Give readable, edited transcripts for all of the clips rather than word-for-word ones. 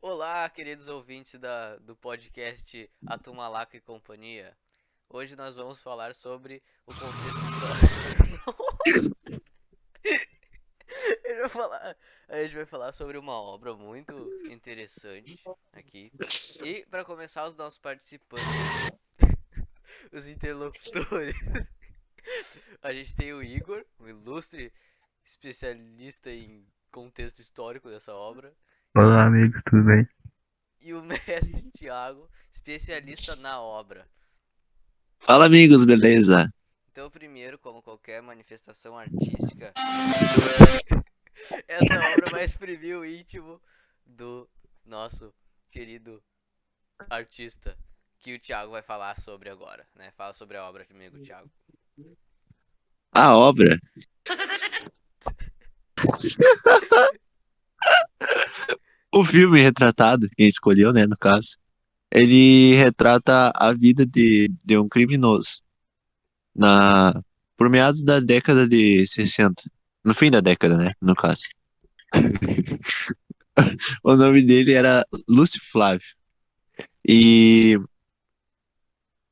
Olá, queridos ouvintes do podcast Atumalaca e Companhia. Hoje nós vamos falar sobre o contexto histórico. A gente vai falar sobre uma obra muito interessante aqui. E para começar, os nossos participantes, os interlocutores, a gente tem o Igor, um ilustre especialista em contexto histórico dessa obra, Olá, e, amigos, tudo bem? e o mestre Tiago, especialista na obra. Fala, amigos, beleza? Então, primeiro, como qualquer manifestação artística, essa obra vai exprimir o íntimo do nosso querido artista, que o Thiago vai falar sobre agora, né? Fala sobre a obra comigo, Thiago. A obra. O filme retratado, quem escolheu, né, no caso, ele retrata a vida de um criminoso na por meados da década de 60. No fim da década, né, no caso. O nome dele era Lúcio Flávio. E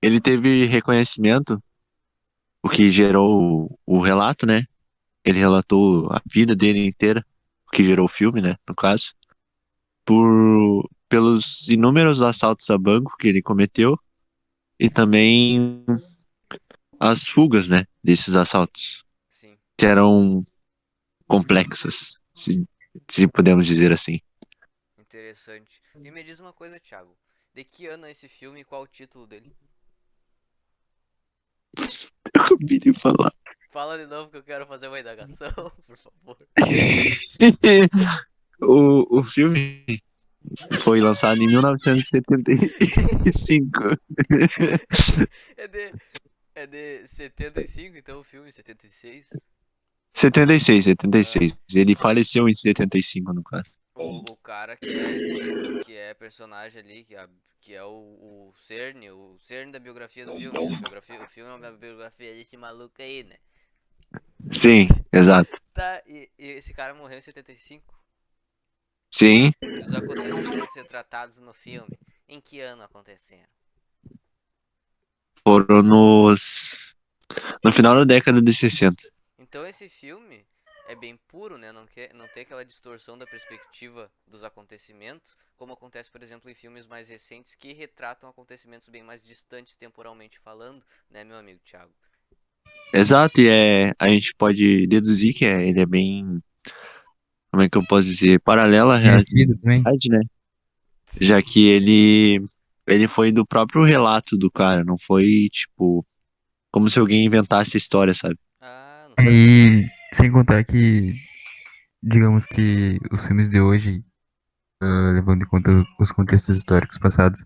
ele teve reconhecimento, o que gerou o relato, né? Ele relatou a vida dele inteira, o que gerou o filme, né, no caso. Pelos inúmeros assaltos a banco que ele cometeu e também as fugas, né, desses assaltos, Sim, que eram complexas, se podemos dizer assim. interessante. E me diz uma coisa, Thiago. De que ano é esse filme e qual o título dele? Eu acabei de falar. Fala de novo que eu quero fazer uma indagação, por favor. O filme foi lançado em 1975. É de, é de 75, então o filme, 76. 76, Ah, 76. Ele faleceu em 75, no caso. o cara que é personagem ali, que é o cerne da biografia do filme. O filme é uma biografia desse maluco aí, né? Sim, exato. Tá, e esse cara morreu em 75. Sim, E os acontecimentos retratados no filme, em que ano aconteceram? foram no final da década de 60. Então esse filme é bem puro, né? Não tem aquela distorção da perspectiva dos acontecimentos, como acontece, por exemplo, em filmes mais recentes que retratam acontecimentos bem mais distantes temporalmente falando, né, meu amigo Thiago? Exato, e a gente pode deduzir que ele é bem, como é que eu posso dizer, paralelo à Conhecido também? realidade, né? Já que ele foi do próprio relato do cara, não foi, tipo, como se alguém inventasse a história, sabe? Ah, não sabia. E sem contar que, digamos que os filmes de hoje, levando em conta os contextos históricos passados,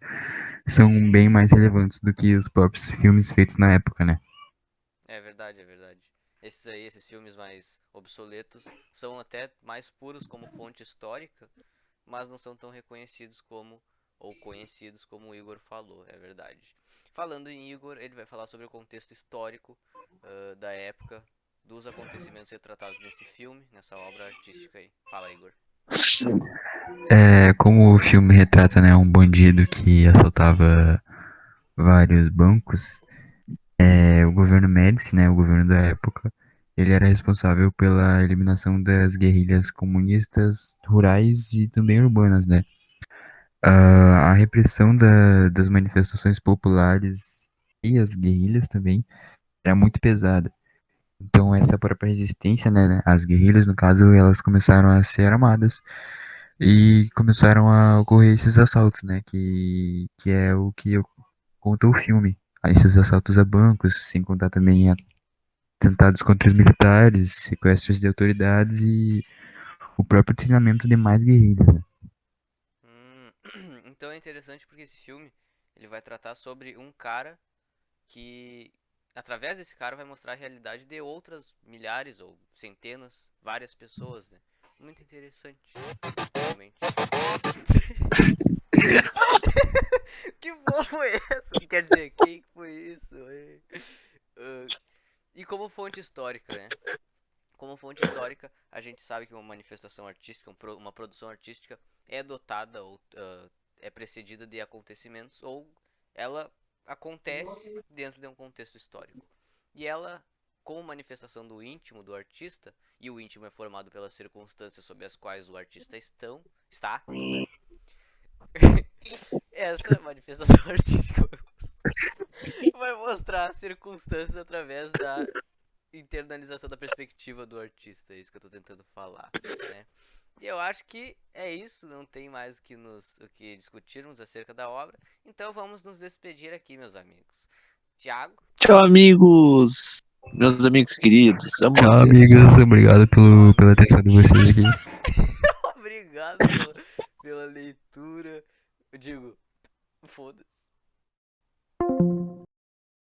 são bem mais relevantes do que os próprios filmes feitos na época, né? É verdade, é verdade. Esses filmes mais obsoletos, são até mais puros como fonte histórica, mas não são tão reconhecidos como ou conhecidos como o Igor falou, é verdade. Falando em Igor, ele vai falar sobre o contexto histórico da época, dos acontecimentos retratados nesse filme, nessa obra artística aí. Fala, Igor. Como o filme retrata, né, um bandido que assaltava vários bancos, o governo Médici, né, o governo da época, ele era responsável pela eliminação das guerrilhas comunistas rurais e também urbanas, né? A repressão das manifestações populares e as guerrilhas também era muito pesada. Então, essa própria resistência, né, as guerrilhas, no caso, elas começaram a ser armadas e começaram a ocorrer esses assaltos, né, que é o que conta o filme. Esses assaltos a bancos, sem contar também atentados contra os militares, sequestros de autoridades e o próprio treinamento de mais guerrilhas, né? Hum, então é interessante porque esse filme ele vai tratar sobre um cara que, através desse cara, vai mostrar a realidade de outras milhares ou centenas, várias pessoas, né? Muito interessante, realmente. Que porra foi essa? Quer dizer, quem foi isso? Ah, e como fonte histórica, né? Como fonte histórica, a gente sabe que uma manifestação artística, uma produção artística é dotada ou é precedida de acontecimentos, ou ela acontece dentro de um contexto histórico. E ela, como manifestação do íntimo do artista, e o íntimo é formado pelas circunstâncias sob as quais o artista está, essa manifestação artística vai mostrar circunstâncias através da internalização da perspectiva do artista. É isso que eu tô tentando falar, né? E eu acho que é isso, não tem mais o que discutirmos acerca da obra. Então vamos nos despedir aqui, meus amigos. Tiago, Tchau, amigos. Meus amigos queridos. Amo Tchau, vocês. amigos. Obrigado pela atenção de vocês aqui. obrigado pela leitura. Eu digo, foda-se.